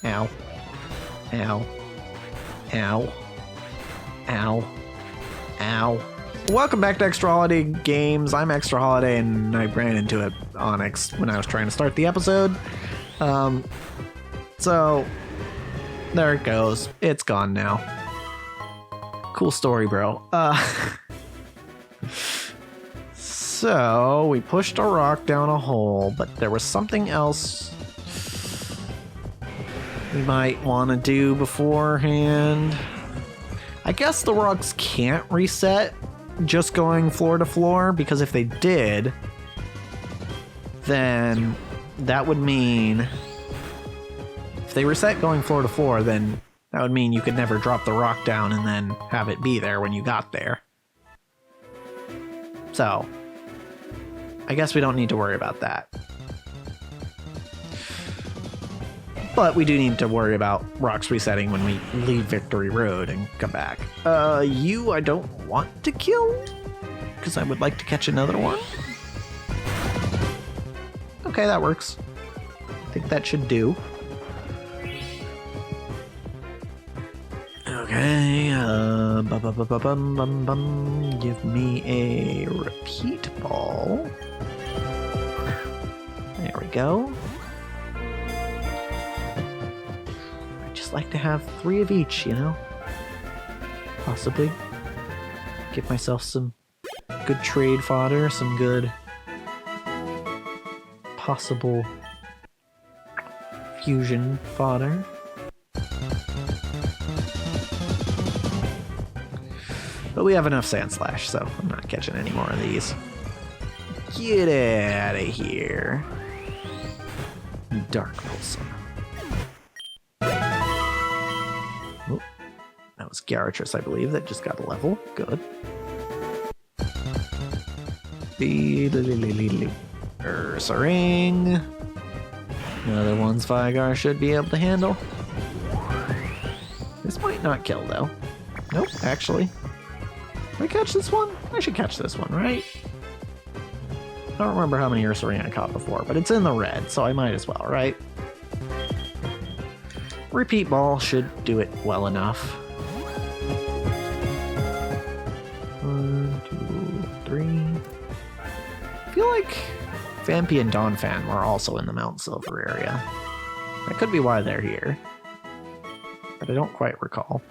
Ow. Ow. Ow. Ow. Ow. Welcome back to Extra Holiday Games. I'm Extra Holiday, and I ran into it Onyx when I was trying to start the episode. So there it goes. It's gone now. Cool story, bro. So we pushed a rock down a hole, but there was something else we might want to do beforehand. I guess the rocks can't reset just going floor to floor, because if they did, then that would mean if they reset going floor to floor, then that would mean you could never drop the rock down and then have it be there when you got there. So I guess we don't need to worry about that. But we do need to worry about rocks resetting when we leave Victory Road and come back. You I don't want to kill, because I would like to catch another one. Okay, that works. I think that should do. Okay, give me a repeat ball. There we go. I just like to have 3 of each, you know? Possibly. Give myself some good trade fodder, some good possible fusion fodder. But we have enough Sand Slash, so I'm not catching any more of these. Get out of here. Dark Pulsar. Oh, that was Gyarados, I believe, that just got a level. Good. Ursaring. Another one Svigar should be able to handle. This might not kill, though. Nope, actually. Did I catch this one? I should catch this one, right? I don't remember how many Ursaring I caught before, but it's in the red, so I might as well, right? Repeat ball should do it well enough. 1, 2, 3. I feel like Vampy and Donphan were also in the Mount Silver area. That could be why they're here, but I don't quite recall.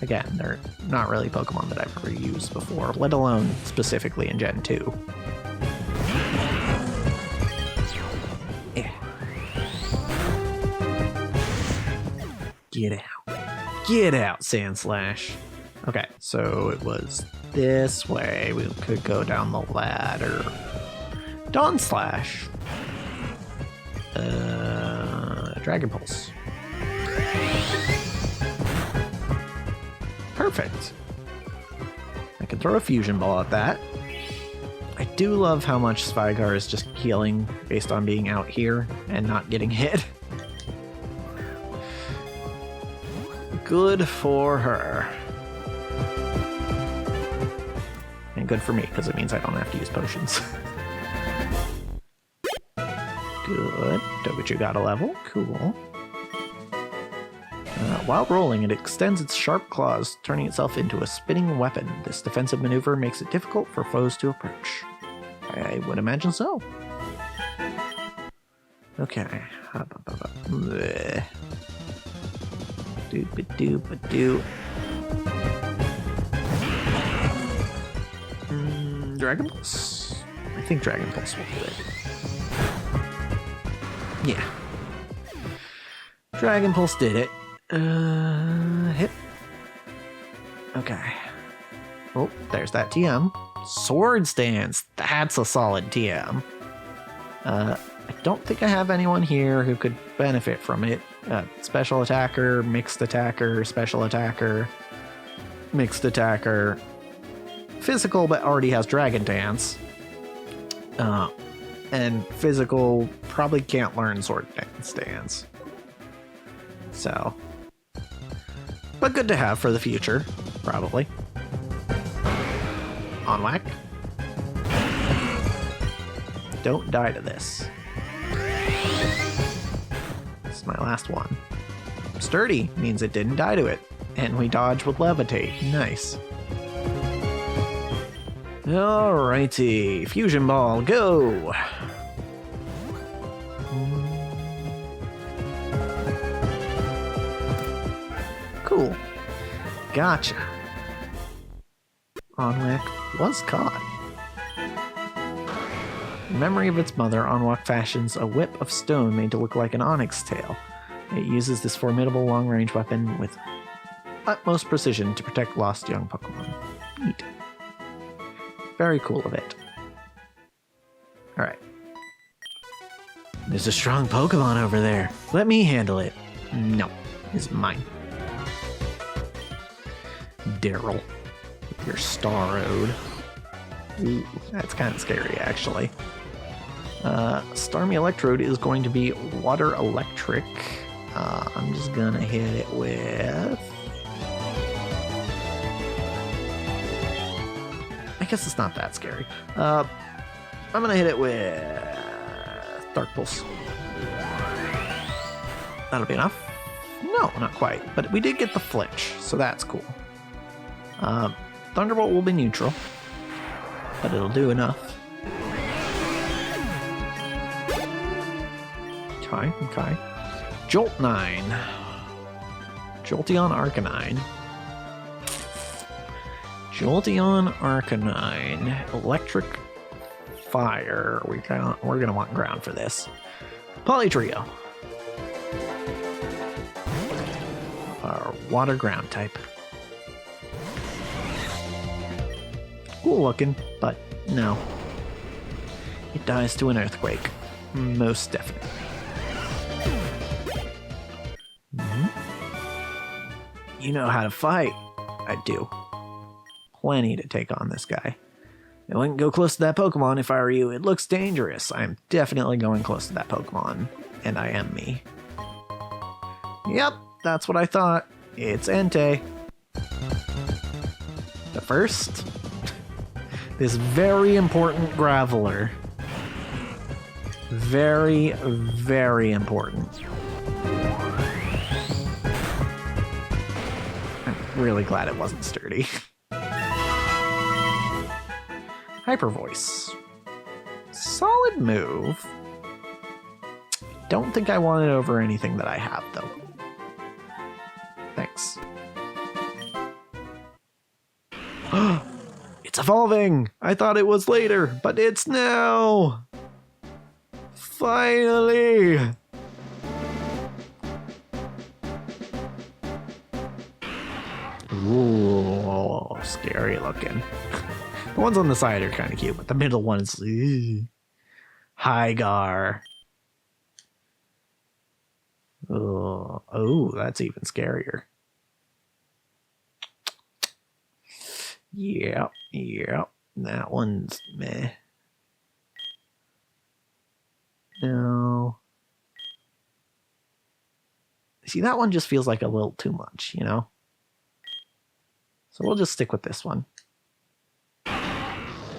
Again, they're not really Pokemon that I've ever used before, let alone specifically in Gen 2. Yeah. Get out. Get out, Sandslash. Okay, so it was this way. We could go down the ladder. Dawn Slash. Dragon Pulse. Perfect. I can throw a fusion ball at that. I do love how much Svigar is just healing based on being out here and not getting hit. Good for her. And good for me, because it means I don't have to use potions. Good. Togechu got a level. Cool. While rolling, it extends its sharp claws, turning itself into a spinning weapon. This defensive maneuver makes it difficult for foes to approach. I would imagine so. Okay. Doop-a-doop-a-doo. Dragon Pulse? I think Dragon Pulse will do it. Yeah. Dragon Pulse did it. Hit. Okay. Oh, there's that TM. Sword Stance. That's a solid TM. I don't think I have anyone here who could benefit from it. Special attacker, mixed attacker, special attacker, mixed attacker. Physical, but already has Dragon Dance. And physical probably can't learn Sword Stance. So. But good to have for the future, probably. On whack. Don't die to this. This is my last one. Sturdy means it didn't die to it. And we dodge with levitate. Nice. Alrighty. Fusion ball, go! Cool. Gotcha. Onwak was caught. In memory of its mother, Onwak fashions a whip of stone made to look like an onyx tail. It uses this formidable long-range weapon with utmost precision to protect lost young Pokemon. Neat. Very cool of it. Alright. There's a strong Pokemon over there. Let me handle it. No, it's mine. Daryl. With your Starode. Ooh, that's kind of scary, actually. Starmie Electrode is going to be Water Electric. I'm just gonna hit it with... I guess it's not that scary. I'm gonna hit it with Dark Pulse. That'll be enough. No, not quite. But we did get the flinch, so that's cool. Thunderbolt will be neutral, but it'll do enough. Okay. Jolt 9. Jolteon Arcanine. Jolteon Arcanine. Electric Fire. We're gonna want ground for this. Polytrio. Our water ground type. Cool looking, but no. It dies to an earthquake. Most definitely. You know how to fight. I do. Plenty to take on this guy. I wouldn't go close to that Pokemon if I were you. It looks dangerous. I'm definitely going close to that Pokemon. And I am me. Yep, that's what I thought. It's Entei. But first, this very important Graveler. Very, very important. I'm really glad it wasn't sturdy. Hyper Voice. Solid move. Don't think I want it over anything that I have, though. Thanks. It's evolving! I thought it was later, but it's now! Finally! Ooh, scary looking. The ones on the side are kind of cute, but the middle one is... Hygar. Oh, that's even scarier. Yep. That one's meh. No. See, that one just feels like a little too much, you know? So we'll just stick with this one. The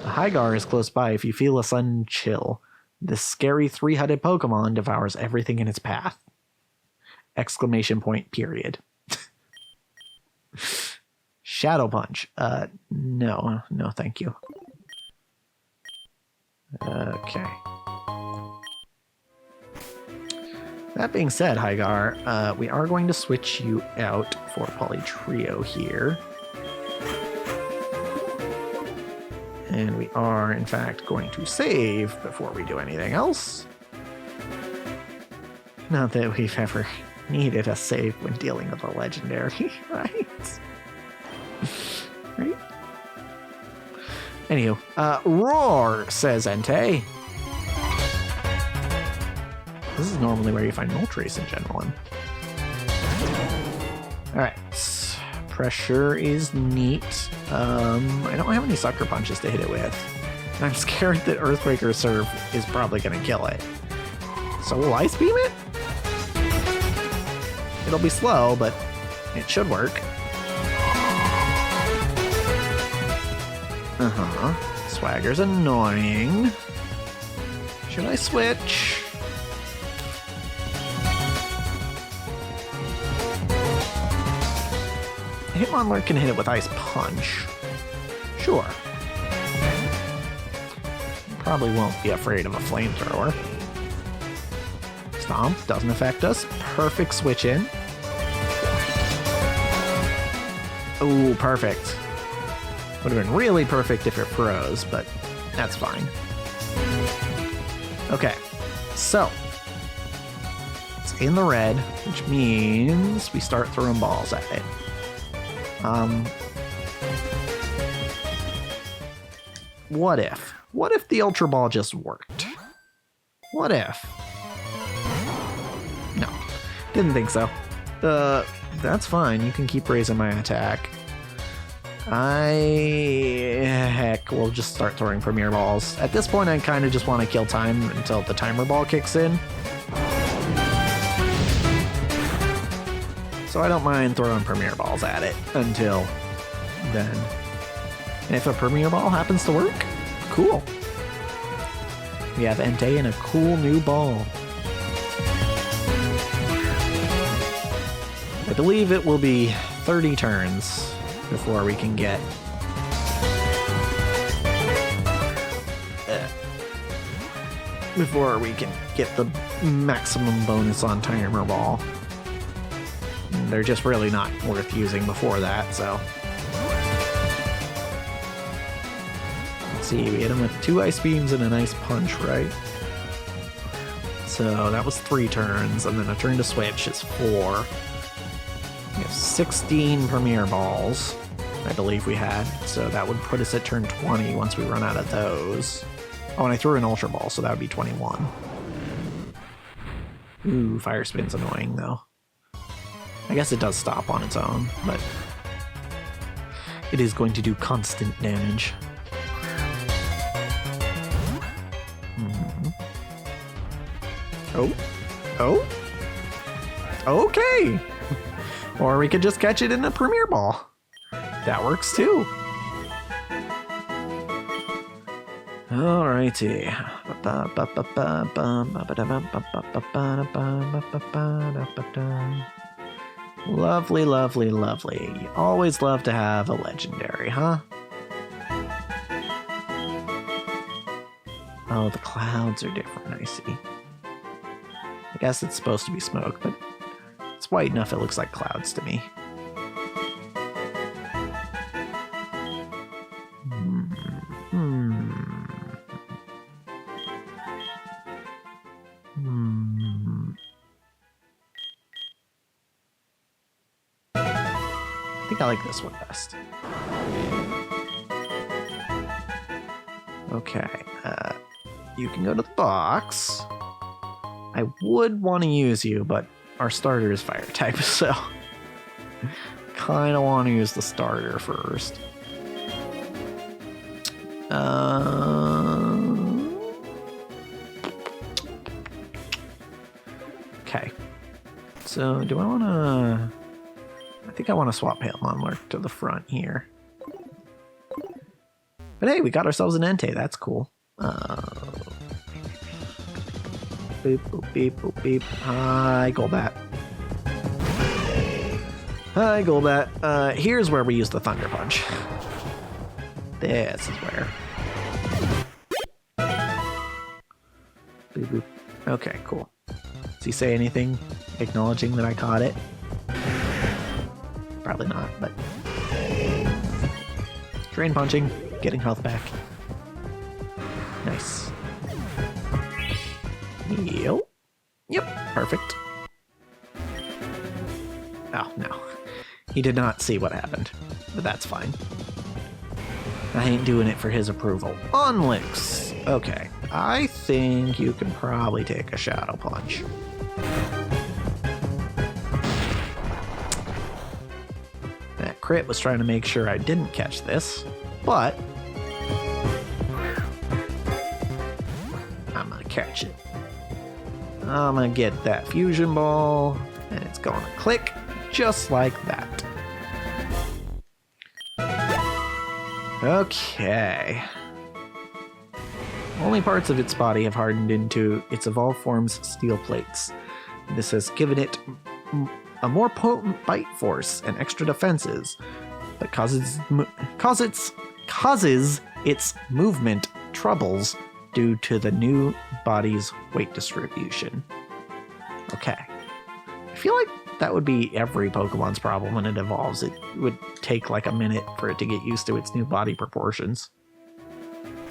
Hygar is close by if you feel a sudden chill. This scary three-headed Pokemon devours everything in its path. Exclamation point, period. Shadow Punch. No, thank you. Okay. That being said, Hygar, we are going to switch you out for Polytrio here. And we are, in fact, going to save before we do anything else. Not that we've ever needed a save when dealing with a legendary, right? Right? Anywho, Roar, says Entei. This is normally where you find Moltres in Gen 1. Alright. Pressure is neat. I don't have any Sucker Punches to hit it with. And I'm scared that Earthbreaker Surf is probably going to kill it. So will Ice Beam it? It'll be slow, but it should work. Swagger's annoying. Should I switch? Hitmonlee can hit it with Ice Punch. Sure. Probably won't be afraid of a flamethrower. Stomp doesn't affect us. Perfect switch in. Ooh, perfect. Would have been really perfect if it froze, but that's fine. Okay, so it's in the red, which means we start throwing balls at it. What if? What if the Ultra Ball just worked? What if? No, didn't think so. That's fine. You can keep raising my attack. Heck, we'll just start throwing Premier Balls. At this point, I kind of just want to kill time until the timer ball kicks in. So I don't mind throwing Premier Balls at it until then. And if a Premier Ball happens to work, cool. We have Entei and a cool new ball. I believe it will be 30 turns before we can get the maximum bonus on timer ball. They're just really not worth using before that, so. Let's see, we hit him with 2 Ice Beams and an Ice Punch, right? So that was 3 turns, and then a turn to switch is 4. We have 16 Premier Balls, I believe we had, so that would put us at turn 20 once we run out of those. Oh, and I threw an Ultra Ball, so that would be 21. Ooh, Fire Spin's annoying, though. I guess it does stop on its own, but it is going to do constant damage. Oh. Oh? Okay! Or we could just catch it in a Premier Ball. That works too. Alrighty. Lovely, lovely, lovely. Always love to have a legendary, huh? Oh, the clouds are different, I see. I guess it's supposed to be smoke, but it's white enough it looks like clouds to me. I think I like this one best. Okay, you can go to the box. I would want to use you, but our starter is fire type, so kind of want to use the starter first. Okay, so do I want to... I think I want to swap Hitmonlee to the front here. But hey, we got ourselves an Entei. That's cool. Beep, boop, beep, boop, beep. Hi, Golbat. Hi, Golbat. Here's where we use the Thunder Punch. This is where. Beep, boop. Okay, cool. Does he say anything acknowledging that I caught it? Probably not, but... Drain punching, getting health back. Nice. Yep, perfect. Oh, no. He did not see what happened, but that's fine. I ain't doing it for his approval. Onlix! Okay, I think you can probably take a Shadow Punch. That crit was trying to make sure I didn't catch this, but I'm gonna catch it. I'm gonna get that Fusion Ball, and it's gonna click just like that. Okay. Only parts of its body have hardened into its evolved form's steel plates. This has given it a more potent bite force and extra defenses that causes its movement troubles due to the new body's weight distribution. Okay. I feel like that would be every Pokemon's problem when it evolves. It would take like a minute for it to get used to its new body proportions.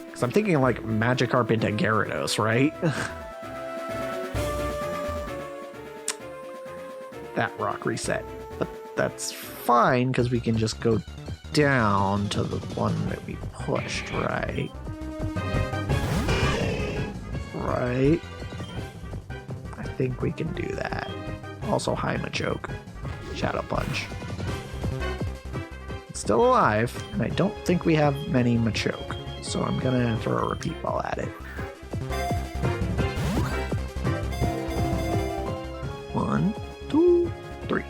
Because I'm thinking like Magikarp into Gyarados, right? That rock reset. But that's fine because we can just go down to the one that we pushed, right? Right? I think we can do that. Also, high Machoke. Shadow Punch. It's still alive, and I don't think we have many Machoke, so I'm gonna throw a repeat ball at it. 1, 2, 3.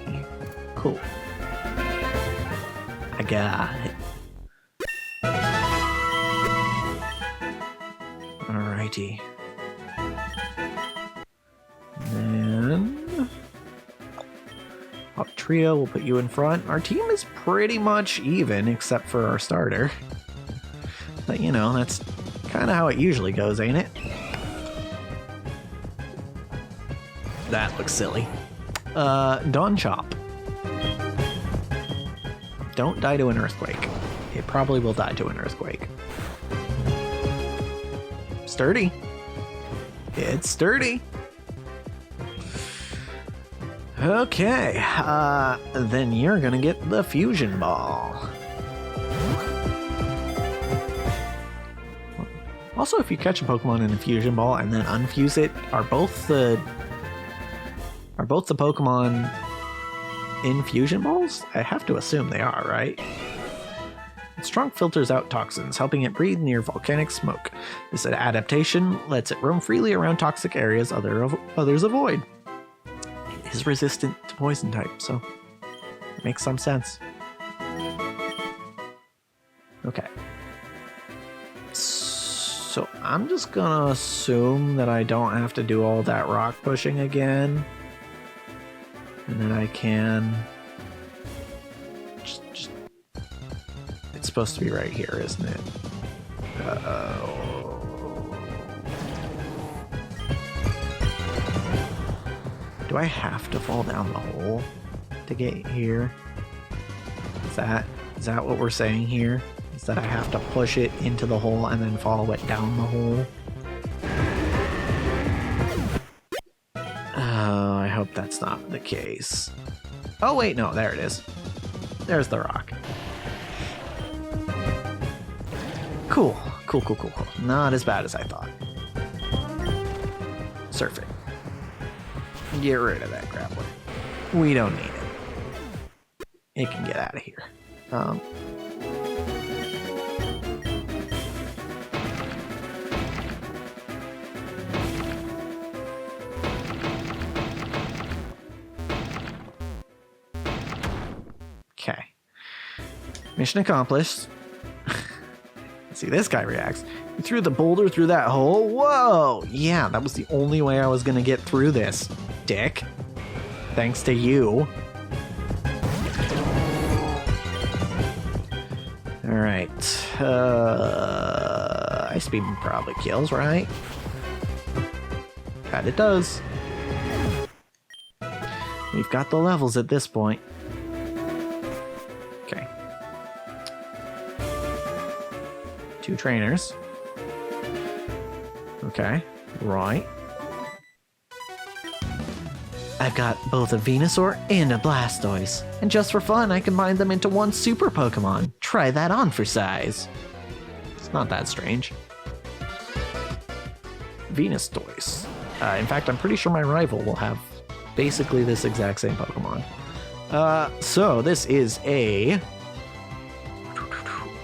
Cool. I got it. Alrighty. Then Pop Trio will put you in front. Our team is pretty much even, except for our starter. But you know, that's kind of how it usually goes, ain't it? That looks silly. Dawn Chop. Don't die to an earthquake. It probably will die to an earthquake. Sturdy. It's sturdy. Okay, then you're gonna get the Fusion Ball. Also, if you catch a Pokemon in a Fusion Ball and then unfuse it, are both the Pokemon in Fusion Balls? I have to assume they are, right? Its trunk filters out toxins, helping it breathe near volcanic smoke. This adaptation lets it roam freely around toxic areas others avoid. It is resistant to poison type, so it makes some sense. Okay. So I'm just gonna assume that I don't have to do all that rock pushing again. And then I can just it's supposed to be right here, isn't it? Uh-oh. Do I have to fall down the hole to get here? Is that what we're saying here? Is that I have to push it into the hole and then follow it down the hole? Oh, I hope that's not the case. Oh wait, no, there it is. There's the rock. Cool. Not as bad as I thought. Surf it. Get rid of that grappler. We don't need it. It can get out of here. Okay. Mission accomplished. See, this guy reacts. You threw the boulder through that hole? Whoa! Yeah, that was the only way I was gonna get through this, dick. Thanks to you. Alright. Ice Beam probably kills, right? God, it does. We've got the levels at this point. Okay. 2 trainers. Okay, right. I've got both a Venusaur and a Blastoise. And just for fun, I combined them into one super Pokemon. Try that on for size. It's not that strange. Venusaur. In fact, I'm pretty sure my rival will have basically this exact same Pokemon. So this is a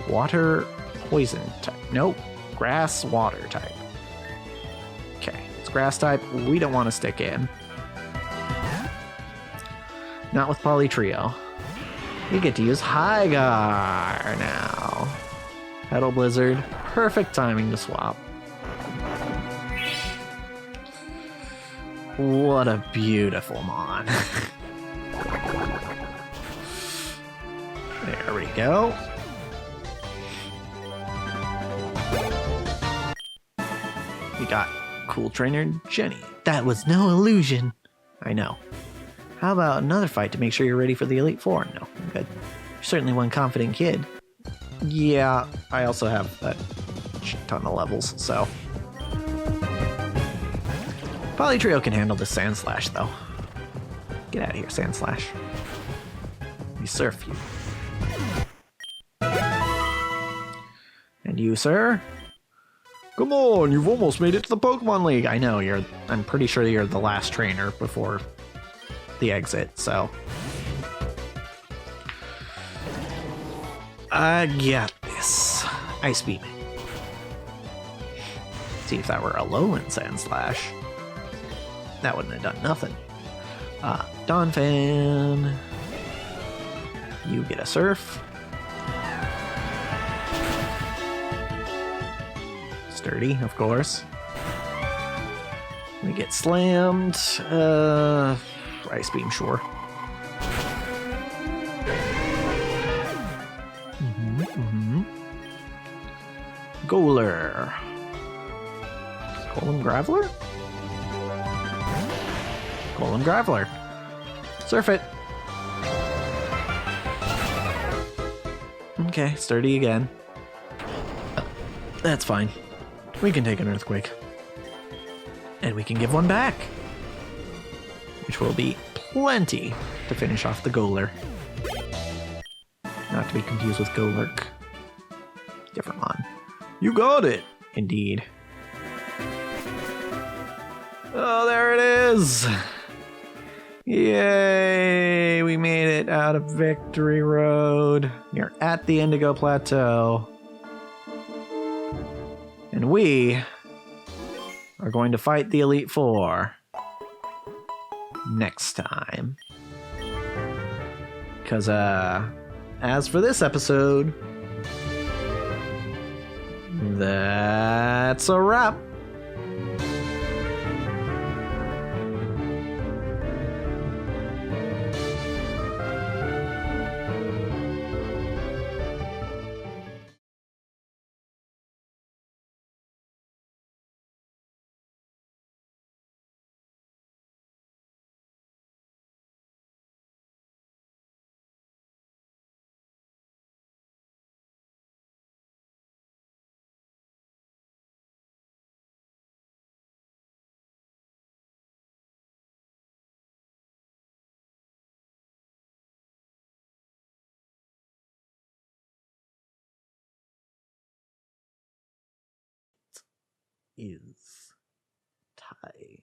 water poison type. Nope, grass water type. Okay, it's grass type. We don't want to stick in. Not with Polytrio. You get to use Hygar now. Petal Blizzard. Perfect timing to swap. What a beautiful mon. we go. We got Cool Trainer Jenny. That was no illusion. I know. How about another fight to make sure you're ready for the Elite Four? No, I'm good. You're certainly one confident kid. Yeah, I also have a shit ton of levels, so. Polytrio can handle the Sand Slash, though. Get out of here, Sand Slash. We surf you. And you, sir? Come on, you've almost made it to the Pokemon League. I know, I'm pretty sure you're the last trainer before the exit, so. I got this. Ice Beam. See if that were a Alolan Sand Slash. That wouldn't have done nothing. Donphan. You get a Surf. Sturdy, of course. We get Slammed. Ice Beam, sure. Goaler. Golem Graveler? Golem Graveler. Surf it. Okay, Sturdy again. That's fine. We can take an Earthquake. And we can give one back. Which will be plenty to finish off the Goaler. Not to be confused with Golurk. Different one. You got it! Indeed. Oh, there it is! Yay! We made it out of Victory Road. We are at the Indigo Plateau. And we are going to fight the Elite Four next time. Because, as for this episode, that's a wrap. Is time.